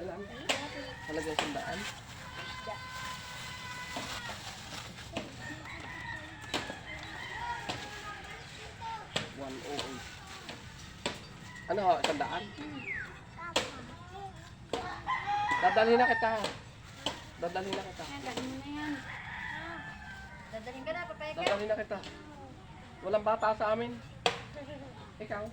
Kailan? Halaga 100? Ano ho, 100? Dadalhin na kita. Dadalhin na kita. Dadalhin na yan. Dadalhin ka na, papayag ka. Dadalhin na kita. Walang bata sa amin. Ikaw?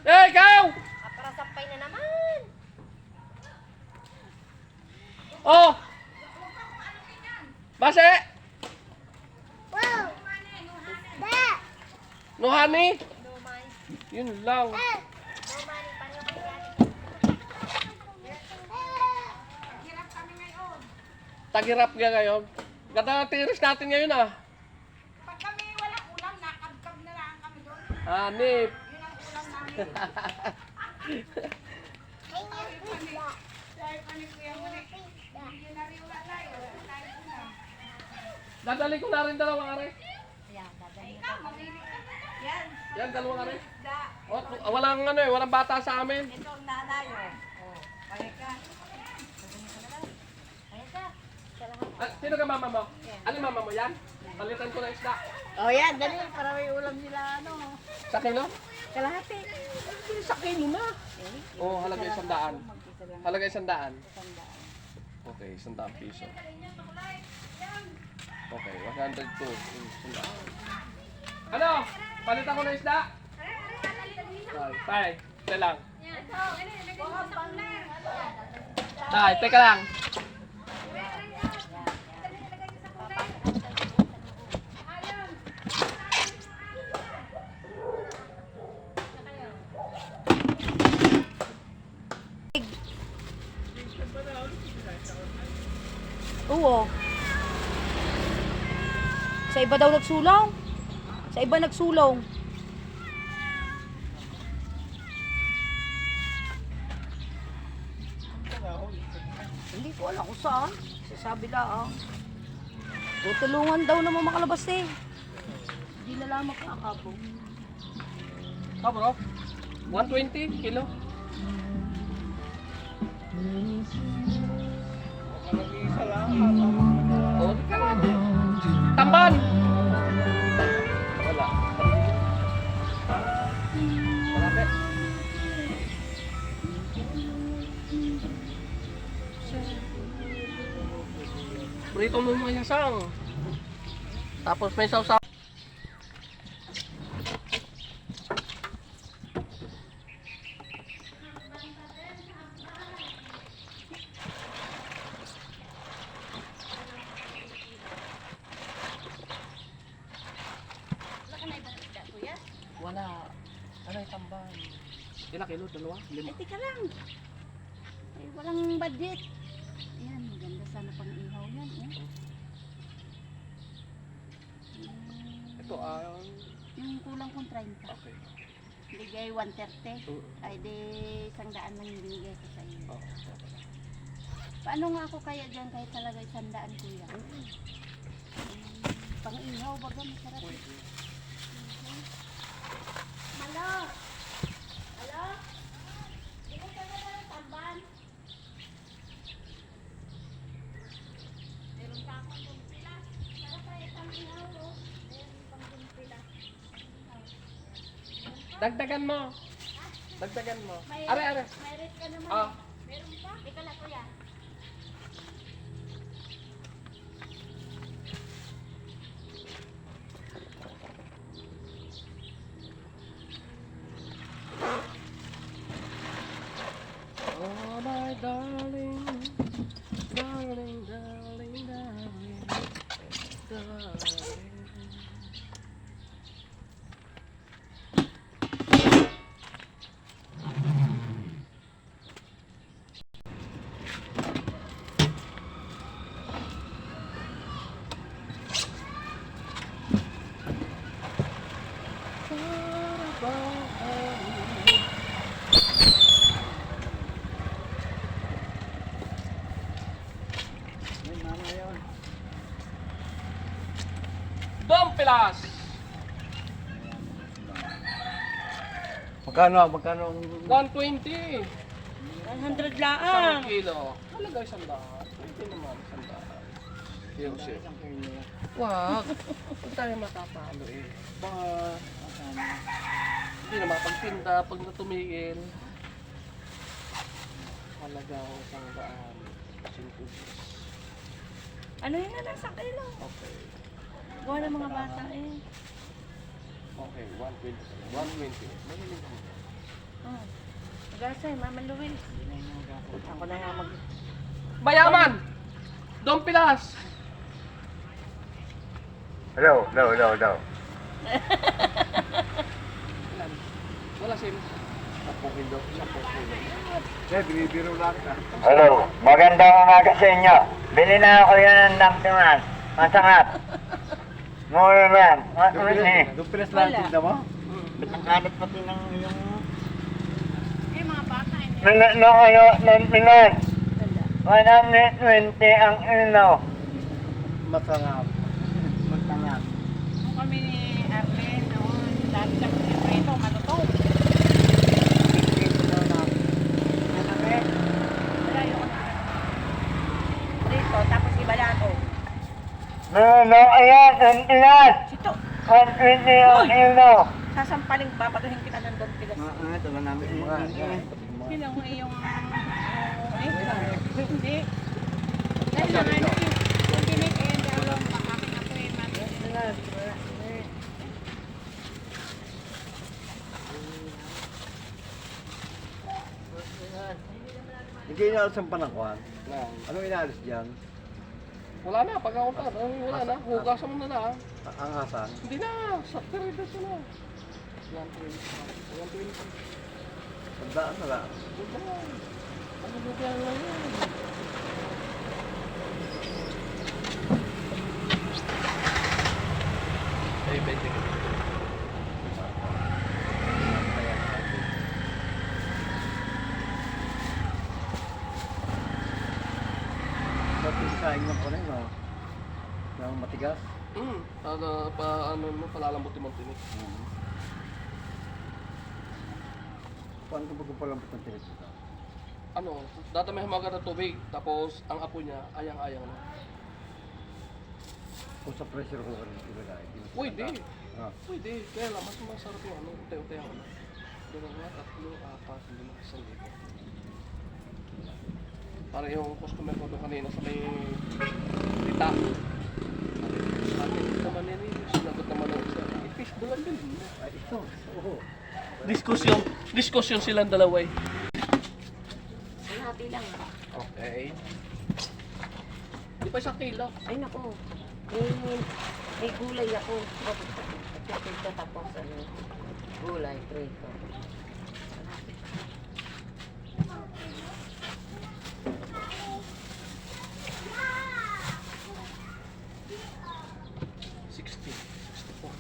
Eh, ikaw! Para sampay na naman. Oh! Base! Wow! Da! No honey? No money. Yun lang. No money. Paano kayo yan? Tagirap ka ngayon. Ganda na tiris natin ngayon ah. Pag kami walang ulam, nakabkab na lang kami doon. Hanip. Yun ang ulam namin. Dahil pa ni Kuya Muni, hindi na rin wala tayo. Wala tayo ulam. Dadali ko na rin dalawang are. Ayan, dadalhin Ikaw, na. mamili ka. Yan. Yan, dalawang are. Da. Oh, walang ano eh, walang bata sa amin. Ito ang nanay. Oh. Payag ka. Ayan ka. Ah, sino ka mama mo? Ano mama mo yan? Palitan ko ng isda. Oh yan, dali. Para may ulam nila ano. Sa kilo? Kalahati. Sa kilo na. Oh, halaga 100. Halaga 100. Okay, 100 piso. Okay, 102. 100. Ano? Palitan ko ng isda? Tay, teka lang. Tay, teka lang. Oo. Sa iba daw nagsulong. Sa iba nagsulong. Hindi ko alam kung saan. Sasabi lang. Tutulungan daw naman makalabas eh. Hindi na lang makakabo. Ah, bro? 120 kilo. Oh, tamban! Wala. Malapit. Prito mo mga yasang. Tapos may sausaw. Wala. Ano yung tamban? Ilang kilo? Dalawa? Lima? Ay, teka lang. Ay, walang budget. Ayan, maganda sana pang ihaw yan. Eh. Ito, Yung kulang kong 30. okay. Bigay 130. Ay, di 100 lang yung binigay ko sa iyo. Oh, Paano nga ako kaya dyan kahit talaga 100 kuya? Pang ihaw, baga masarap. Malo! Hello? Hindi ka na ng tamban? Meron ka akong kumpila. Para tayo taminaw, oh. Meron pang kumpila. Dagdagan mo. Dagdagan mo. May- Are, are. May rate ka naman. Ah. Meron pa? Ika na, kuya. Oh my darling, darling, darling, darling, darling. Magkano ang... 120. 100 Isang laang. kilo. Halaga 100. Pwede naman 100. Yung shit. Wag. Huwag tayo matatalo eh. Baka... Hindi na mapagtinda pag natumigil. Halaga ko 100. Ano yun na lang sa kilo? Okay. Gawa ng mga bata eh. Okay, 120. 120. Mahilig ako. Oh. Magasay, Mama Luis. Ako na nga mag... Mayaman! Don Pilas! No. Ilan? Wala sim. 10 kilo. 10 kilo. Eh, binibiro lang ka. Hello, magandang umaga sa inyo. Bili na ako yan ng dampiman. Masarap. Mura yan. Masarap eh. Doon pinas lang ang tinda mo? Ba't ang kalat pati ng yung... Eh, mga bata, hindi. Minute na kayo ng Pinas. Wala. 120 ang ino. Masarap. Masarap. Nung kami ni Arlen, noon, dati sa ito, malutong. Wala yung Dito, tapos ibalato. Minute na kayo ng Pinas. Sito, 120 ang ino. sasampaling babatuhin kita ng Don Pilas. Ito ba namin mga... sila mo yung hindi. Dahil lang ano yung dinig eh, hindi alam, aking ako eh, Hindi inaalis ang panangkuhan. Na. Anong inaalis dyan? Wala na, pagkakunta. Wala na. Hugasan mo na lang. Ang asan? Hindi na. Sakta rin dito na. 120. Sandaan na lang. Huwag na. Ano bigyan lang yun? Ay, 20 ka. Saing lang po rin, no? Yung matigas. Ano mo, palalambutin mo tinik. Paano ko pagpapalambot ng tinis ito? Ano, dati may hamagan ng tubig, tapos ang apo niya, ayang-ayang na. Kung sa pressure cooker yung ilagay. Pwede. Ah. Pwede. Kaya lang, mas masarap yung ano, unti-unti ang ano. 2, 3, 4, 5, 6. Para yung customer ko doon kanina sa may tita. Sabi naman nila, sinagot naman ako sa fish bulan din. Ay, ito. Oo. Diskusyon silang dalawa eh. Hati lang. Okay. Di pa isang kilo. Ay nako. May gulay ako. Ito tapos ano. Gulay, prito. 60, 64.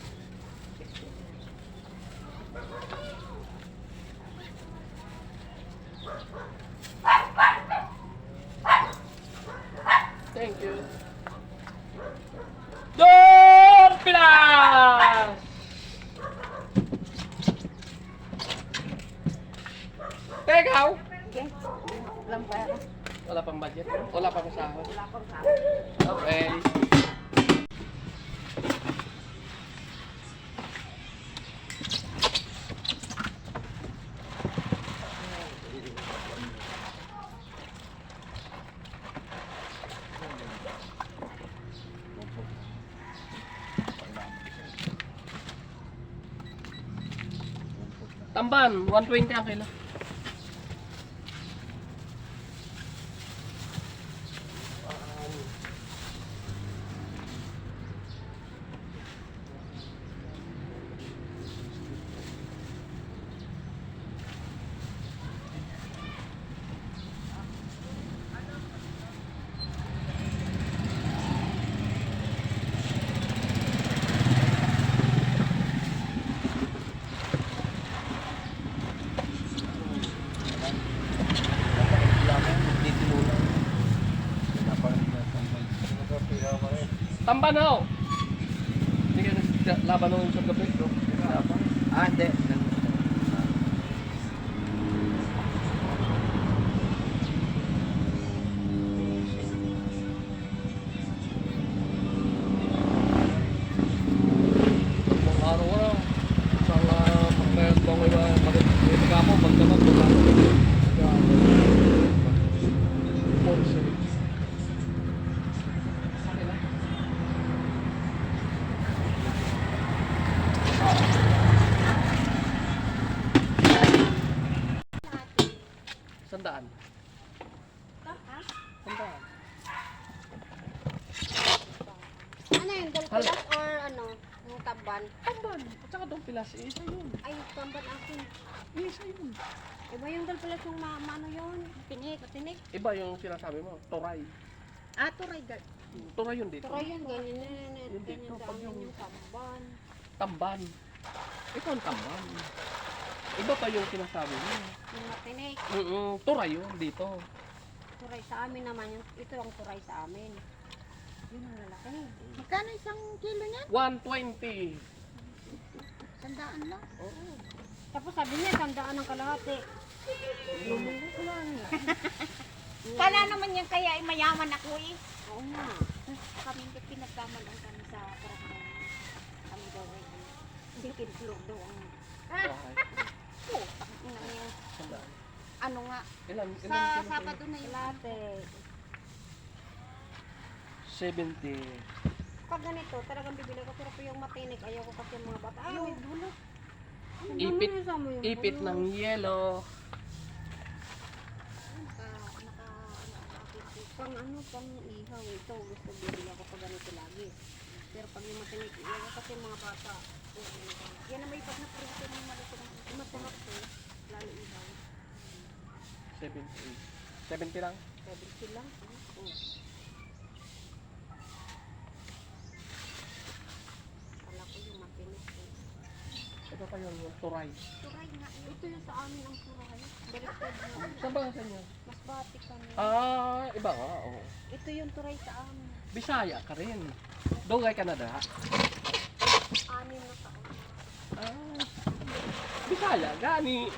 Thank you. Don Pilas! Tekaw! Okay. Lang pa ako. Wala pang budget? Wala pang sahod? Wala pang sahod. Okay. Tamban, 120 ang kilo. Tamban na ho! Hindi ka laban nung sa gabi. Ah, hindi. Ikaw may magkamo, magkamo, Sandaan. Sandaan. Ano yun? Dalpilas or ano? Yung tamban? Tamban. At saka doon pilas. Isa yun. Ay, tamban akin. Isa yun. Iba yung dalpilas yung ano yun? Tinik. Tinik. Iba yung sinasabi mo. Toray. Ah, turay. Toray yun dito. Turay yun. Ganyan Yung ganyan dito, sa pag amin yung- yung tamban. Tamban. Ito ang tamban. Iba pa yung sinasabi mo. Yung matinik. Toray yun dito. Turay sa amin naman. Ito ang turay sa amin. Yun ang lalaki. Magkano isang kilo niyan? 120. Sandaan lang. Tapos sabi niya, tandaan ng kalahati. Kala naman yan kaya ay mayaman ako eh. Oo nga. Kami pinagkamalan kami sa barangay. Kami daw ay second floor daw ang putang ina niya. Sandaan. Ano nga, Ilan? sa Sabado na yung Kalahati. 70. Pag ganito, talagang bibili ko. Pero po yung matinik, ayaw ko kasi yung mga bata. Ay, may dulo. Ipit. Ipit ng yelo. Pang ano, pang ihaw. Ito, gusto bibili ako pag ganito lagi. Pero pag yung matinik, ayaw ko kasi yung mga bata. Yan na may pag na-prito ng malutong. Masarap to. Lalo ihaw. 70. 70 lang. 70 lang. Kala ko yung matinik. Ito pa yun, yung turay. Turay nga. Ito yung sa amin ang turay. Baliktad na. Saan ba sa inyo? Mas bati kami. Iba nga, oo. Ito yung turay sa amin. Bisaya ka rin. Doon kay Canada. 6 na taon. Bisaya, gani.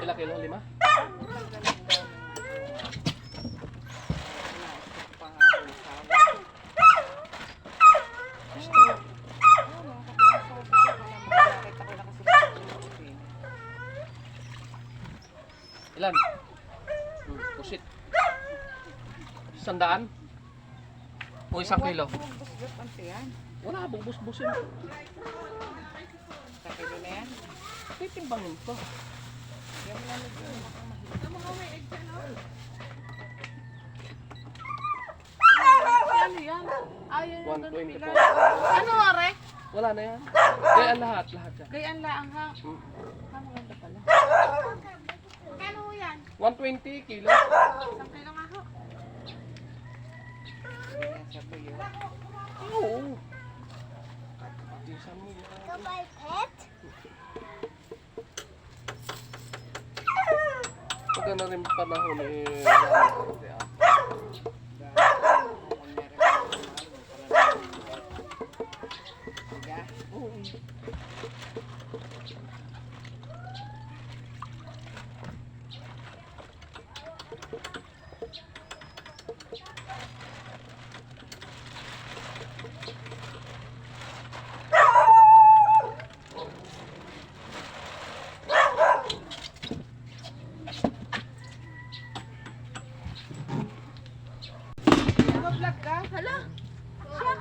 Ilang kilo? 5? Ilan? Pusit. 100? O 1 kilo? Wala, bubus-busin. Sa kilo na yan. Titimbangin ko. Ano yan? Ayun yung 120 po. Ano are? Wala na yan. Gayaan lahat yan. Gayaan lang ha. Ano ganda pala? Kano yan? 120 kilo. Isang kilo nga ho. Oo. Isa mo yan. Pag na rin panahon eh. Mag-vlog ka? Hala.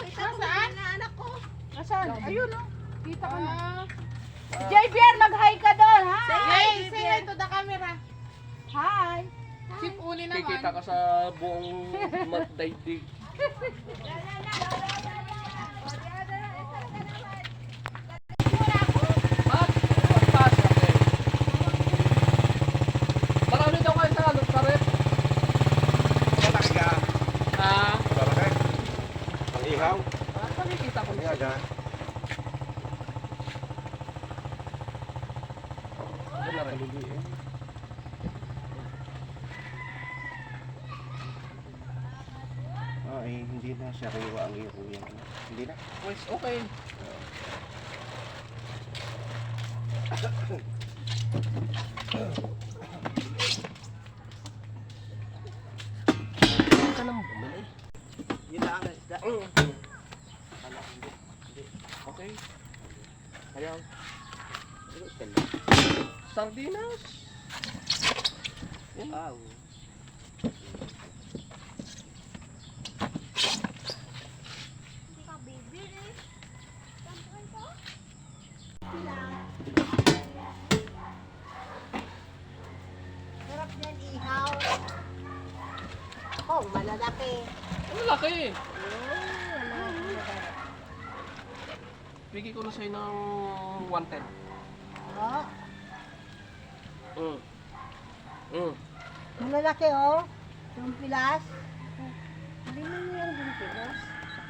Nasaan? Anak ko. Nasaan? Ayun oh. Kita ko na. JBR, mag-hi ka doon, ha? Say hi to the camera. Hi. Keep uli naman. Kikita ka sa buong daigdig. Marami daw kayo sa ano, sa rep. Malaki ka. Ah, Malaki. Ang ihaw. nakikita ko na. Ayan. Ano na rin? Hindi na siya kaywa ang iyo kuya. Hindi na. Pues, okay. Ano ka nang bumili? Yun lang ang isda. Okay. Ayaw. Sardinas. Yan. Sarap yan, ihaw. Oh, malalaki. Ang laki. Bigay ko na sa'yo ng 110. Oh, malalaki oh. Yung pilas. Hindi mo yan yung pilas.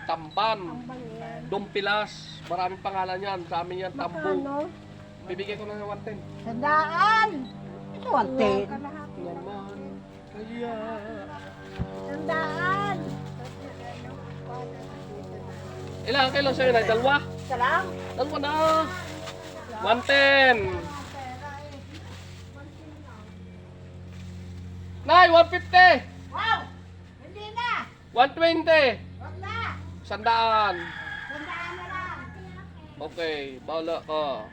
Tamban. Tambang yan. Dumpilas. Maraming pangalan yan. Sa amin yan, tambo. Magkano? Bibigay ko na ng 110. Sandaan. Ito, 110. Naman. Kaya. Sandaan. Ilang kilo sa'yo na? Dalawa? Salam. Dalawa na. 110. Nay, 150. Wow! Hindi na. 120. Wag na. Sandaan. Sandaan na lang. Okay, bahala ka.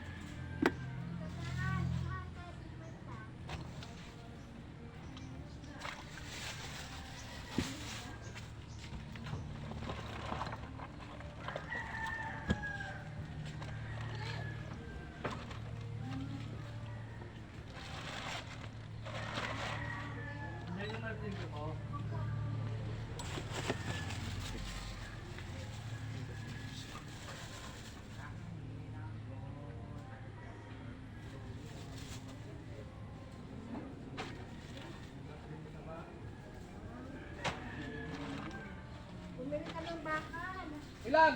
Bumili ka ng bakal. Ilan?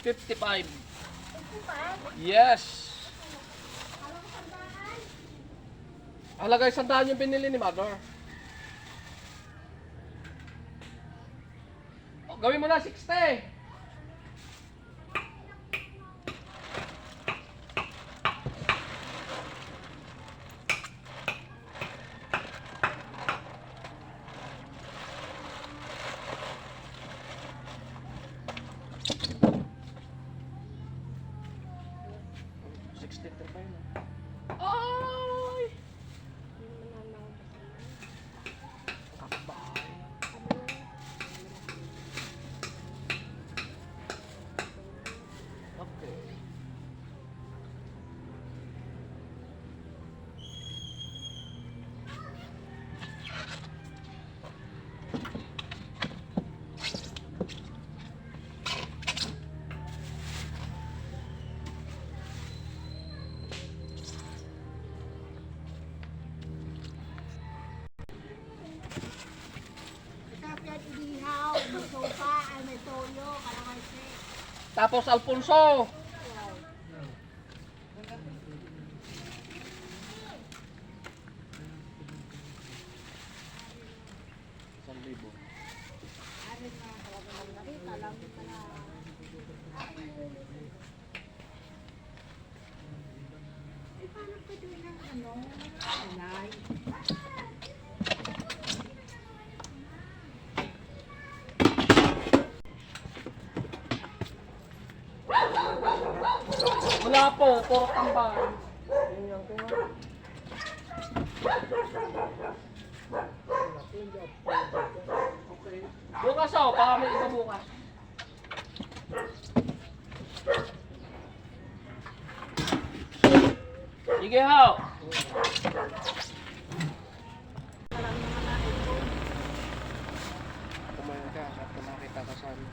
55. Yes. Halagay sandaan yung binili ni Mother. O, gawin mo na 60. Ay! Kapay. Tapos Alfonso. Isang libo. Wala po, puro tambay. Okay. Bukas ako, baka may iba bukas. Sige ho. Kumain ka at kumakita ka sa amin.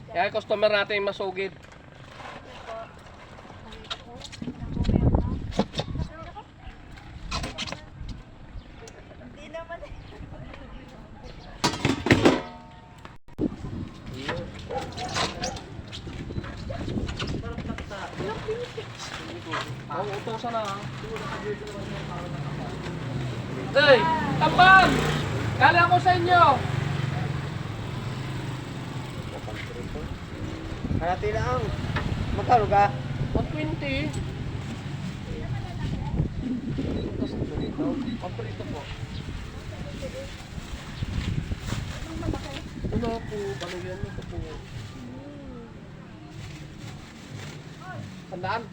Kaya customer natin yung masugid. Ang utosan na. Hey, tapang! Kala ko sa inyo. Halati lang. Magkano ka? 120. Paborito po. Wala po, balagyan mo po. Sandaan.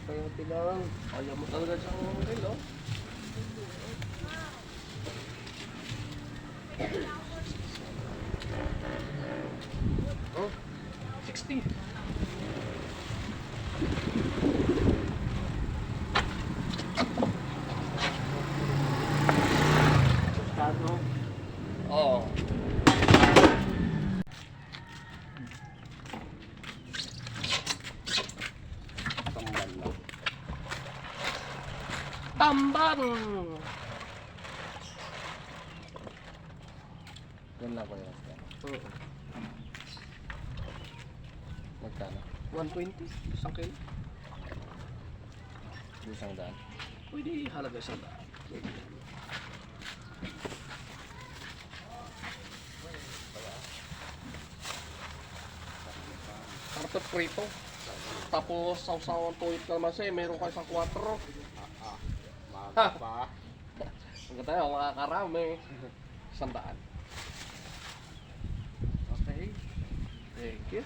Halati lang. Ayaw mo talaga sa relo. Oh, 60. Tostado. Oo. Tamban lang. Tamban! Yan lang ko yun. Magkano? 120? Isang kilo? Isang daan? Pwede halaga isang daan. Kartot prito. Tapos sausawan tuwid ka naman siya, meron ka isang 4. Ha! Ang ganda yun, makakarami. Isang daan. Okay. Thank you.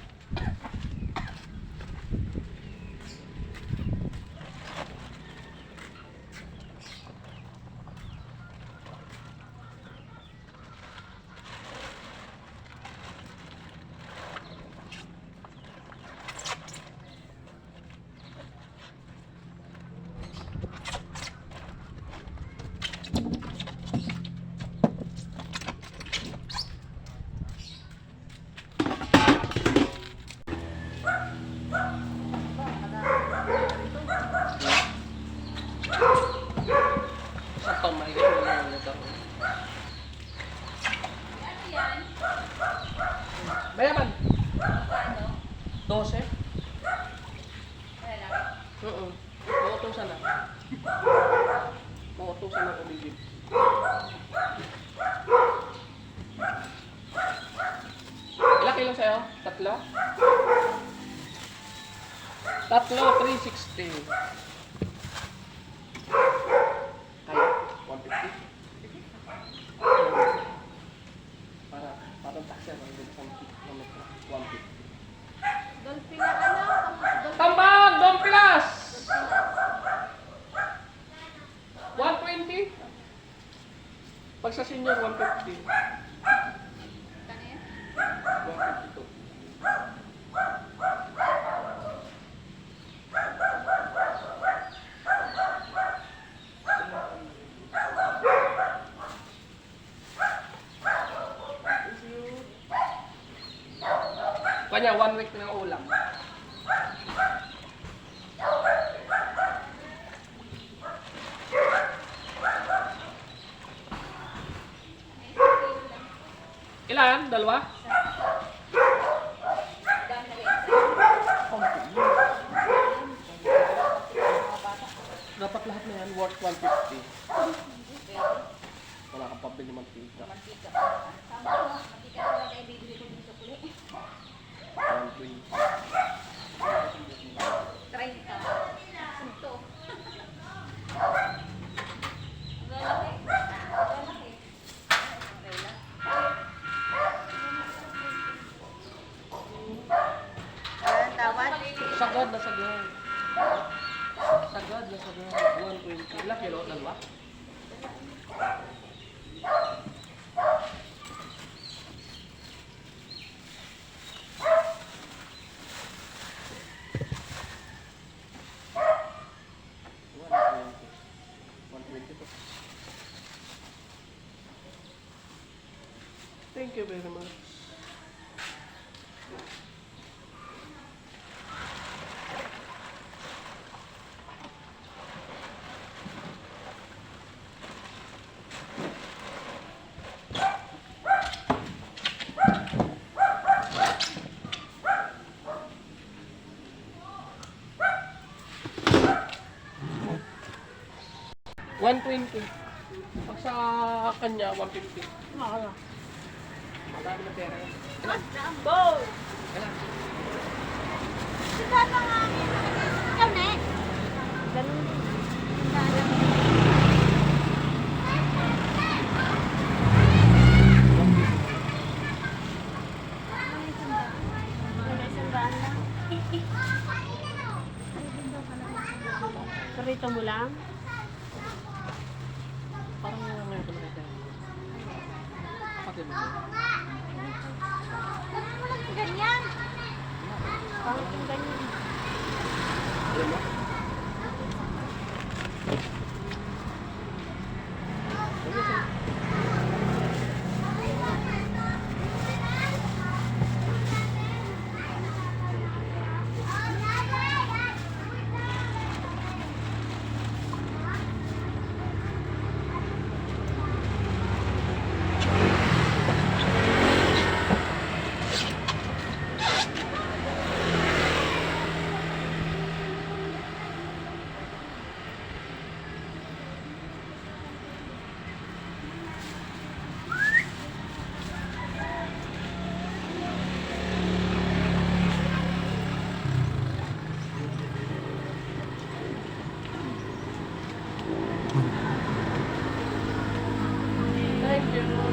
Sa pamay ko lang ito. Mayaman. 12. Oo. Mautusan na. Mautusan na uligid. Ilang kilo sa'yo? 3? 360. Kaya, 150. Parang taxi ang hindi sa 150. Dolphin na ano? Tambang! Don Pilas! 120? Pag sa senior, 150. 152. Kanya, 1 week ng ulam. Ilan? Dalawa? 150. Wala kang pabili mantika. Mantika. Tama ko, mantika talaga yung bibili ko dito uli. 120. 30. Ito. Lalaki. Lalaki. Okay lang. Sagad na sagad. Sagad na sagad. 120. Ilang kilo? Dalawa? Thank you very much. $120. Pag sa kanya, 150. Makala. Madami na pera yan. Go! Kailan? Ikaw na eh. Ganun. Karito mo lang? Parang ngayon ko nakita yan. Kapatid mo. Ganyan. Pangit yung ganyan. Alam mo? Thank you.